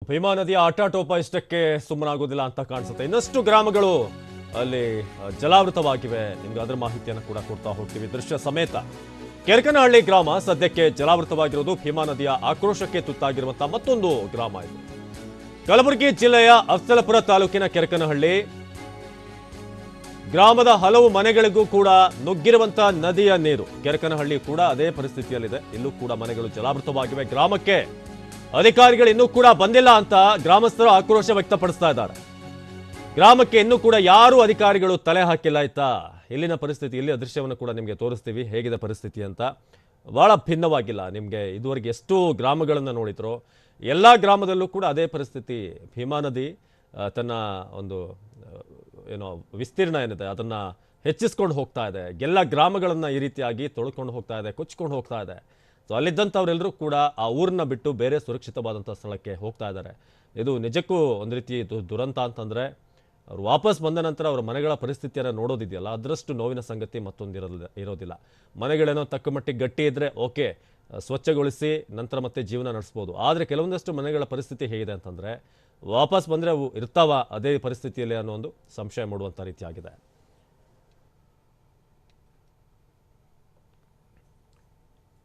ಭೀಮಾ ನದಿಯ ಆಟಾಟೋಪ ಇಷ್ಟಕ್ಕೆ ಸುಮ್ಮನಾಗೋದಿಲ್ಲ ಅಂತ ಕಾಣಿಸುತ್ತೆ. ಇನ್ನಷ್ಟು ಗ್ರಾಮಗಳು ಅಲ್ಲಿ ಜಲಾವೃತವಾಗಿವೆ. ನಿಮ್ಗೆ ಅದರ ಮಾಹಿತಿಯನ್ನು ಕೂಡ ಕೊಡ್ತಾ ಹೋಗ್ತೀವಿ ದೃಶ್ಯ ಸಮೇತ. ಕೆರಕನಹಳ್ಳಿ ಗ್ರಾಮ ಸದ್ಯಕ್ಕೆ ಜಲಾವೃತವಾಗಿರೋದು ಭೀಮಾ ನದಿಯ ಆಕ್ರೋಶಕ್ಕೆ ತುತ್ತಾಗಿರುವಂತಹ ಮತ್ತೊಂದು ಗ್ರಾಮ ಇದು. ಕಲಬುರಗಿ ಜಿಲ್ಲೆಯ ಅಫ್ಜಲಪುರ ತಾಲೂಕಿನ ಕೆರಕನಹಳ್ಳಿ ಗ್ರಾಮದ ಹಲವು ಮನೆಗಳಿಗೂ ಕೂಡ ನುಗ್ಗಿರುವಂತಹ ನದಿಯ ನೀರು. ಕೆರಕನಹಳ್ಳಿ ಕೂಡ ಅದೇ ಪರಿಸ್ಥಿತಿಯಲ್ಲಿದೆ. ಇಲ್ಲೂ ಕೂಡ ಮನೆಗಳು ಜಲಾವೃತವಾಗಿವೆ. ಗ್ರಾಮಕ್ಕೆ ಅಧಿಕಾರಿಗಳು ಇನ್ನೂ ಕೂಡ ಬಂದಿಲ್ಲ ಅಂತ ಗ್ರಾಮಸ್ಥರು ಆಕ್ರೋಶ ವ್ಯಕ್ತಪಡಿಸ್ತಾ ಇದ್ದಾರೆ. ಗ್ರಾಮಕ್ಕೆ ಇನ್ನೂ ಕೂಡ ಯಾರು ಅಧಿಕಾರಿಗಳು ತಲೆ ಹಾಕಿಲ್ಲ ಆಯ್ತಾ. ಇಲ್ಲಿನ ಪರಿಸ್ಥಿತಿ, ಇಲ್ಲಿ ದೃಶ್ಯವನ್ನು ಕೂಡ ನಿಮಗೆ ತೋರಿಸ್ತೀವಿ ಹೇಗಿದೆ ಪರಿಸ್ಥಿತಿ ಅಂತ. ಬಹಳ ಭಿನ್ನವಾಗಿಲ್ಲ. ನಿಮಗೆ ಇದುವರೆಗೆ ಎಷ್ಟು ಗ್ರಾಮಗಳನ್ನು ನೋಡಿದ್ರೋ ಎಲ್ಲ ಗ್ರಾಮದಲ್ಲೂ ಕೂಡ ಅದೇ ಪರಿಸ್ಥಿತಿ. ಭೀಮಾ ನದಿ ತನ್ನ ಒಂದು ವಿಸ್ತೀರ್ಣ ಏನಿದೆ ಅದನ್ನ ಹೆಚ್ಚಿಸ್ಕೊಂಡು ಹೋಗ್ತಾ ಇದೆ. ಎಲ್ಲ ಗ್ರಾಮಗಳನ್ನ ಈ ರೀತಿಯಾಗಿ ತೊಳ್ಕೊಂಡು ಹೋಗ್ತಾ ಇದೆ, ಕೊಚ್ಕೊಂಡು ಹೋಗ್ತಾ ಇದೆ. ಸೊ ಅಲ್ಲಿದ್ದಂಥವರೆಲ್ಲರೂ ಕೂಡ ಆ ಊರನ್ನ ಬಿಟ್ಟು ಬೇರೆ ಸುರಕ್ಷಿತವಾದಂಥ ಸ್ಥಳಕ್ಕೆ ಹೋಗ್ತಾ ಇದ್ದಾರೆ. ಇದು ನಿಜಕ್ಕೂ ಒಂದು ರೀತಿ ದುರಂತ ಅಂತಂದರೆ, ಅವ್ರು ವಾಪಸ್ ಬಂದ ನಂತರ ಅವರ ಮನೆಗಳ ಪರಿಸ್ಥಿತಿಯನ್ನು ನೋಡೋದಿದೆಯಲ್ಲ, ಅದರಷ್ಟು ನೋವಿನ ಸಂಗತಿ ಮತ್ತೊಂದು ಇರೋದಿಲ್ಲ. ಮನೆಗಳೇನೋ ತಕ್ಕ ಮಟ್ಟಿಗೆ ಗಟ್ಟಿ ಇದ್ದರೆ ಓಕೆ, ಸ್ವಚ್ಛಗೊಳಿಸಿ ನಂತರ ಮತ್ತೆ ಜೀವನ ನಡೆಸ್ಬೋದು. ಆದರೆ ಕೆಲವೊಂದಷ್ಟು ಮನೆಗಳ ಪರಿಸ್ಥಿತಿ ಹೇಗಿದೆ ಅಂತಂದರೆ, ವಾಪಸ್ ಬಂದರೆ ಅವು ಇರ್ತಾವ ಅದೇ ಪರಿಸ್ಥಿತಿಯಲ್ಲಿ ಅನ್ನೋ ಒಂದು ಸಂಶಯ ಮೂಡುವಂಥ ರೀತಿಯಾಗಿದೆ.